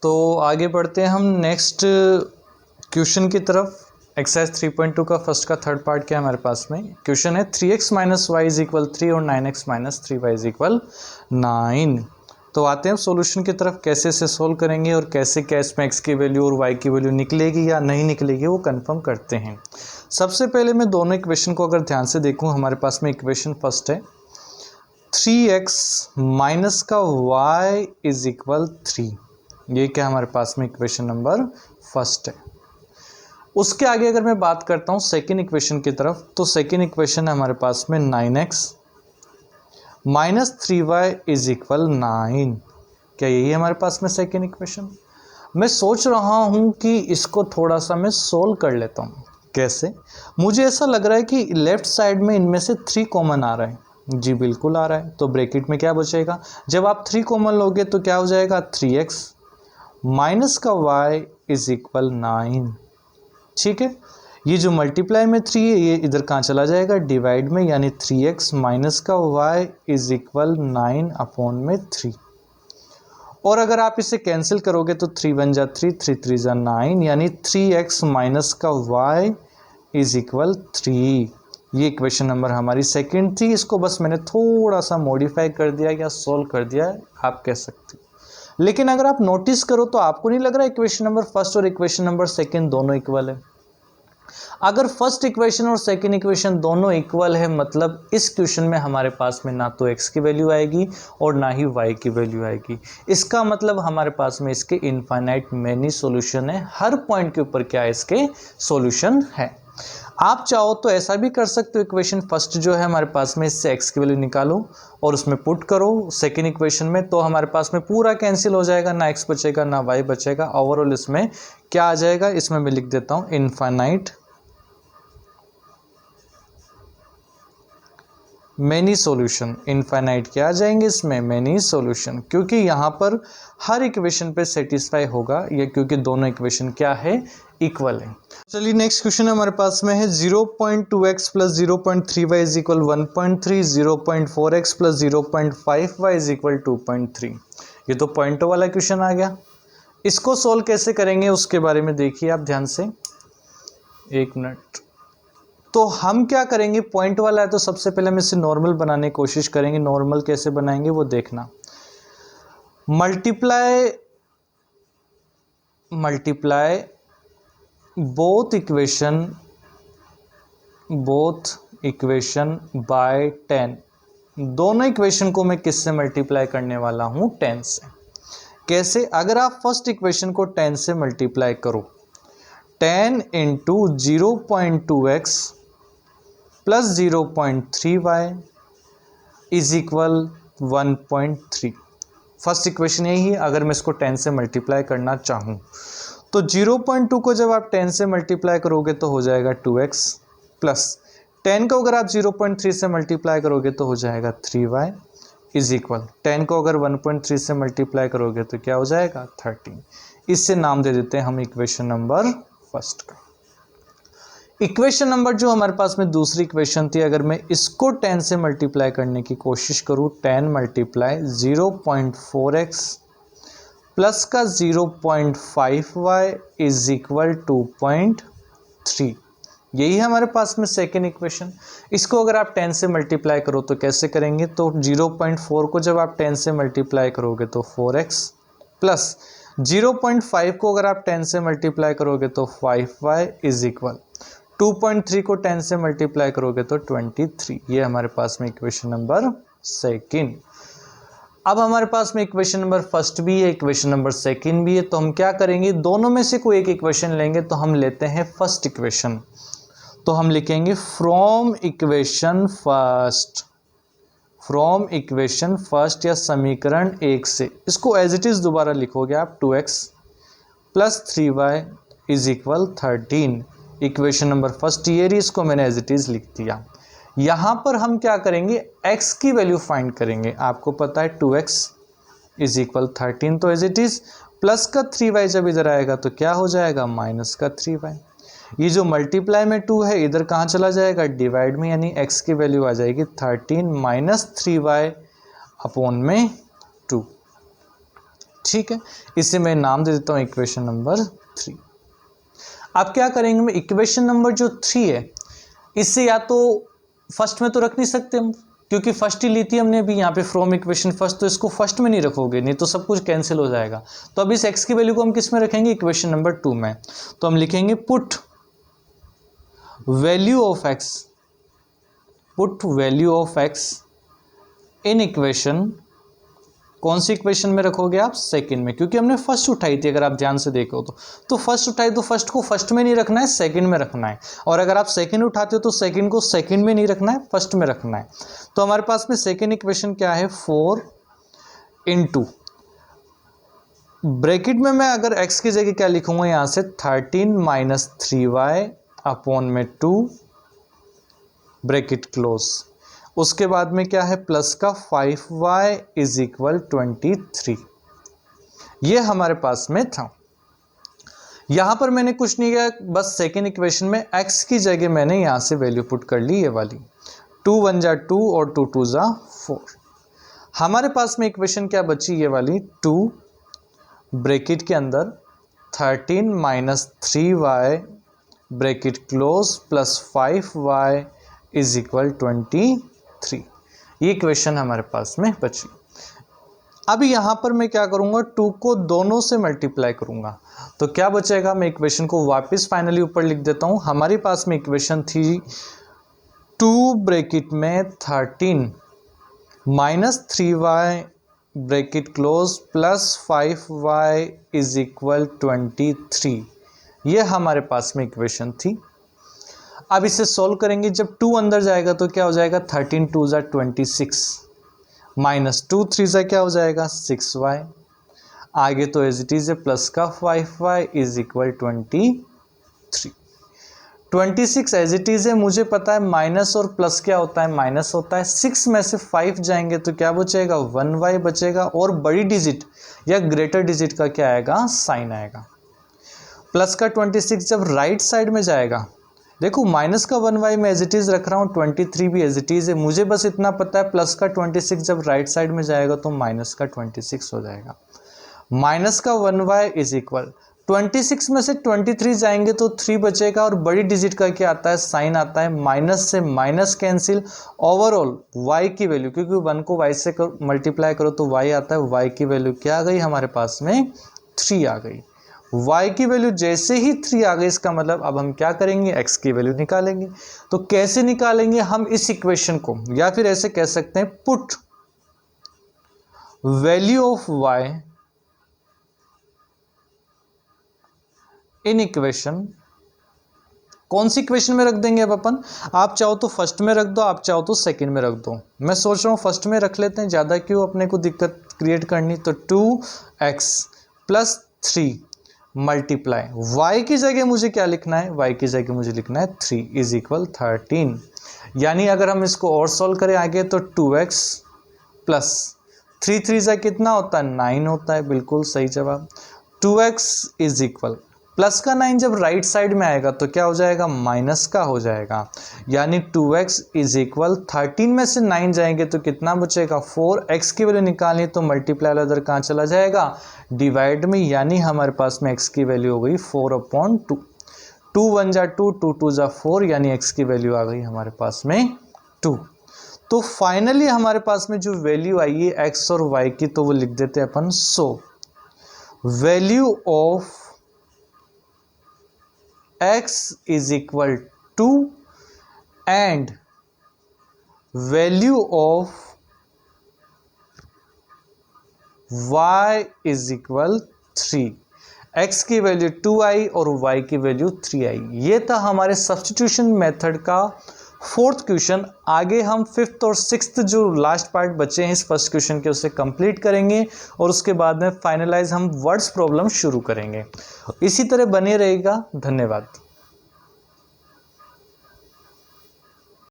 तो आगे बढ़ते हैं हम नेक्स्ट क्वेश्चन की तरफ। एक्सरसाइज 3.2 का फर्स्ट का थर्ड पार्ट क्या है हमारे पास में। क्वेश्चन है 3x - y = 3 और 9x - 3y = 9। तो आते हैं सॉल्यूशन की तरफ, कैसे से सोल्व करेंगे और कैसे क्या इसमें x की वैल्यू और y की वैल्यू निकलेगी या नहीं निकलेगी वो कंफर्म करते हैं। सबसे पहले मैं दोनों इक्वेशन को अगर ध्यान से देखूं, हमारे पास में इक्वेशन फर्स्ट है 3x माइनस का y = 3। ये क्या हमारे पास में इक्वेशन नंबर फर्स्ट है। उसके आगे अगर मैं बात करता हूँ सेकेंड इक्वेशन की तरफ, तो सेकेंड इक्वेशन है हमारे पास में 9x - 3y = 9। क्या यही है हमारे पास में सेकेंड इक्वेशन। मैं सोच रहा हूँ कि इसको थोड़ा सा मैं सोल्व कर लेता हूँ। कैसे? मुझे ऐसा लग रहा है कि लेफ्ट साइड में इनमें से 3 कॉमन आ रहा है। जी बिल्कुल आ रहा है। तो ब्रैकेट में क्या बचेगा, जब आप 3 कॉमन लोगे तो क्या हो जाएगा 3x माइनस का y = 9। ठीक है, ये जो मल्टीप्लाई में 3 है ये इधर कहाँ चला जाएगा, डिवाइड में, यानी 3x माइनस का y = 9/3। और अगर आप इसे कैंसिल करोगे तो 3 × 1 = 3, 3 × 3 = 9, यानी 3x माइनस का y = 3। ये इक्वेशन नंबर हमारी सेकंड थी। इसको बस मैंने थोड़ा सा मॉडिफाई कर दिया या सोल्व कर दिया आप कह सकते हो। लेकिन अगर आप नोटिस करो तो आपको नहीं लग रहा इक्वेशन नंबर फर्स्ट और इक्वेशन नंबर सेकंड दोनों इक्वल है। अगर फर्स्ट इक्वेशन और सेकंड इक्वेशन दोनों इक्वल है, मतलब इस क्वेश्चन में हमारे पास में ना तो x की वैल्यू आएगी और ना ही y की वैल्यू आएगी। इसका मतलब हमारे पास में इसके इनफाइनाइट मेनी सॉल्यूशन है। हर पॉइंट के ऊपर क्या है, इसके सॉल्यूशन है। आप चाहो तो ऐसा भी कर सकते हो, इक्वेशन फर्स्ट जो है हमारे पास में इससे x की वैल्यू निकालो और उसमें पुट करो सेकेंड इक्वेशन में, तो हमारे पास में पूरा कैंसिल हो जाएगा, ना x बचेगा ना y बचेगा। ओवरऑल इसमें क्या आ जाएगा, इसमें मैं लिख देता हूं इनफाइनाइट मेनी सॉल्यूशन। इनफाइनाइट क्या आ जाएंगे इसमें, मेनी सॉल्यूशन, क्योंकि यहाँ पर हर इक्वेशन पे सेटिस्फाई होगा ये, क्योंकि दोनों इक्वेशन क्या है, इक्वल है। चलिए नेक्स्ट क्वेश्चन हमारे पास में है 0.2x + 0.3y = 1.3, 0.4x + 0.5y = 2.3। ये तो पॉइंटों वाला क्वेश्चन आ गया। इसको सोल्व कैसे करेंगे उसके बारे में देखिए आप ध्यान से, एक मिनट। तो हम क्या करेंगे, पॉइंट वाला है तो सबसे पहले हम इसे नॉर्मल बनाने की कोशिश करेंगे। नॉर्मल कैसे बनाएंगे वो देखना। Multiply both equation by 10। दोनों इक्वेशन को मैं किससे मल्टीप्लाई करने वाला हूं, 10 से। कैसे? अगर आप फर्स्ट इक्वेशन को 10 से मल्टीप्लाई करो, 10 × 0.2x + 0.3y = 1.3। फर्स्ट इक्वेशन यही है। अगर मैं इसको 10 से मल्टीप्लाई करना चाहूं तो 0.2 को जब आप 10 से मल्टीप्लाई करोगे तो हो जाएगा 2x, प्लस 10 को अगर आप 0.3 से मल्टीप्लाई करोगे तो हो जाएगा 3y = 10 को अगर 1.3 से मल्टीप्लाई करोगे तो क्या हो जाएगा 13। इससे नाम दे देते हैं हम इक्वेशन नंबर फर्स्ट का। इक्वेशन नंबर जो हमारे पास में दूसरी इक्वेशन थी, अगर मैं इसको 10 से मल्टीप्लाई करने की कोशिश करूं, 10 × 0.4x प्लस का 0.5y = 2.3। यही है हमारे पास में सेकेंड इक्वेशन। इसको अगर आप 10 से मल्टीप्लाई करो तो कैसे करेंगे, तो 0.4 को जब आप 10 से मल्टीप्लाई करोगे तो 4x, प्लस 0.5 को अगर आप 10 से मल्टीप्लाई करोगे तो 5y = 2.3 को 10 से मल्टीप्लाई करोगे तो 23। ये हमारे पास में इक्वेशन नंबर सेकेंड। अब हमारे पास में इक्वेशन नंबर फर्स्ट भी है, इक्वेशन नंबर सेकेंड भी है। तो हम क्या करेंगे, दोनों में से कोई एक इक्वेशन लेंगे। तो हम लेते हैं फर्स्ट इक्वेशन, तो हम लिखेंगे फ्रॉम इक्वेशन फर्स्ट या समीकरण 1 से। इसको एज इट इज दोबारा लिखोगे आप, 2x + 3y = 13। Equation number first ये रही, इसको मैंने एज इट इज लिख दिया। यहां पर हम क्या करेंगे, x की वैल्यू फाइंड करेंगे। आपको पता है 2x = 13, तो एज इट इज प्लस का 3y जब इधर आएगा तो क्या हो जाएगा, माइनस का 3y। ये जो मल्टीप्लाई में 2 है इधर कहाँ चला जाएगा, डिवाइड में, यानी x की वैल्यू आ जाएगी 13 - 3y / 2। ठीक है, इसे मैं नाम दे देता हूँ इक्वेशन नंबर 3। अब क्या करेंगे, मैं इक्वेशन नंबर जो 3 है इससे या तो फर्स्ट में तो रख नहीं सकते हम, क्योंकि फर्स्ट ही ली थी हमने अभी यहाँ पे फ्रॉम इक्वेशन फर्स्ट, तो इसको फर्स्ट में नहीं रखोगे, नहीं तो सब कुछ कैंसिल हो जाएगा। तो अब इस x की वैल्यू को हम किस में रखेंगे, इक्वेशन नंबर 2 में। तो हम लिखेंगे put value of x, put value of x in equation, कौन सी इक्वेशन में रखोगे आप, सेकंड में, क्योंकि हमने फर्स्ट उठाई थी। अगर आप ध्यान से देखो तो फर्स्ट उठाई तो फर्स्ट को फर्स्ट में नहीं रखना है, सेकंड में रखना है। और अगर आप सेकंड उठाते हो तो सेकंड को सेकंड में नहीं रखना है, फर्स्ट में रखना है। तो हमारे पास में सेकंड इक्वेशन क्या है, 4 इंटू ब्रैकेट में मैं अगर x की जगह क्या लिखूंगा, यहां से 13 माइनस 3y अपॉन में 2 ब्रैकेट क्लोज। उसके बाद में क्या है, प्लस का 5y इज इक्वल 23। ये हमारे पास में था। यहां पर मैंने कुछ नहीं किया, बस सेकेंड इक्वेशन में x की जगह मैंने यहां से वैल्यू पुट कर ली, ये वाली 2 1 जा 2 और 2 2 जा 4। हमारे पास में इक्वेशन क्या बची, ये वाली 2 ब्रैकेट के अंदर 13 minus 3y bracket close plus 5y is equal 23। ये इक्वेशन हमारे पास में बची। अब यहां पर मैं क्या करूंगा, 2 को दोनों से मल्टीप्लाई करूंगा, तो क्या बचेगा, मैं इक्वेशन को वापस फाइनली ऊपर लिख देता हूं। हमारे पास में इक्वेशन थी 2 ब्रैकेट में 13 minus 3y bracket close plus 5y is equal 23। ये हमारे पास में इक्वेशन थी। अब इसे सॉल्व करेंगे, जब 2 अंदर जाएगा तो क्या हो जाएगा, 13 2 जा 26 माइनस 2 3 जा क्या हो जाएगा 6y। आगे तो एज इट इज है, प्लस का 5y is equal 23। 26 as it is है, मुझे पता है माइनस और प्लस क्या होता है, माइनस होता है। 6 में से 5 जाएंगे तो क्या बचेगा, 1y बचेगा, और बड़ी डिजिट या ग्रेटर डिजिट का क्या आएगा, साइन आएगा। प्लस का 26 जब राइट साइड में जाएगा, देखो माइनस का 1y में एज इट इज रख रहा हूँ, 23 भी एज इट इज है। मुझे बस इतना पता है, प्लस का 26 जब राइट साइड में जाएगा तो माइनस का 26 हो जाएगा। माइनस का 1y इज इक्वल 26 में से 23 जाएंगे तो 3 बचेगा, और बड़ी डिजिट का क्या आता है, साइन आता है। माइनस से माइनस कैंसिल, ओवरऑल y की वैल्यू, क्योंकि 1 को y से मल्टीप्लाई करो तो y आता है, y की वैल्यू क्या आ गई हमारे पास में, 3 आ गई। y की वैल्यू जैसे ही 3 आ गई, इसका मतलब अब हम क्या करेंगे, x की वैल्यू निकालेंगे। तो कैसे निकालेंगे हम इस इक्वेशन को, या फिर ऐसे कह सकते हैं, put value of y in equation. कौन सी इक्वेशन में रख देंगे अब अपन, आप चाहो तो फर्स्ट में रख दो, आप चाहो तो सेकंड में रख दो। मैं सोच रहा हूं फर्स्ट में रख लेते हैं, ज्यादा क्यों अपने को दिक्कत क्रिएट करनी। तो 2x प्लस 3 मल्टीप्लाई, y की जगह मुझे क्या लिखना है, y की जगह मुझे लिखना है 3 इज इक्वल 13। यानी अगर हम इसको और सॉल्व करें आगे तो 2x प्लस 3 3 जा कितना होता है, 9 होता है, बिल्कुल सही जवाब। 2x इज इक्वल, प्लस का 9 जब राइट साइड में आएगा तो क्या हो जाएगा, माइनस का हो जाएगा। यानी 2x इज इक्वल 13 में से 9 जाएंगे तो कितना बचेगा, 4। x की वैल्यू निकालनी तो मल्टीप्लाई वाला इधर कहाँ चला जाएगा, डिवाइड में। यानी हमारे पास में x की वैल्यू हो गई 4/2। 2 1 जा 2, 2 2 जा 4, यानी x की वैल्यू आ गई हमारे पास में 2। तो फाइनली हमारे पास में जो वैल्यू आई है x और y की, तो वो लिख देते हैं अपन। So value of x is equal to and value of y is equal 3। x की वैल्यू 2 आई और y की वैल्यू 3 आई। ये था हमारे सब्स्टिट्यूशन मेथड का 4th क्वेश्चन। आगे हम 5th और 6th जो लास्ट पार्ट बचे हैं इस फर्स्ट क्वेश्चन के, उसे कंप्लीट करेंगे और उसके बाद में फाइनलाइज हम वर्ड्स प्रॉब्लम शुरू करेंगे। इसी तरह बने रहेगा। धन्यवाद।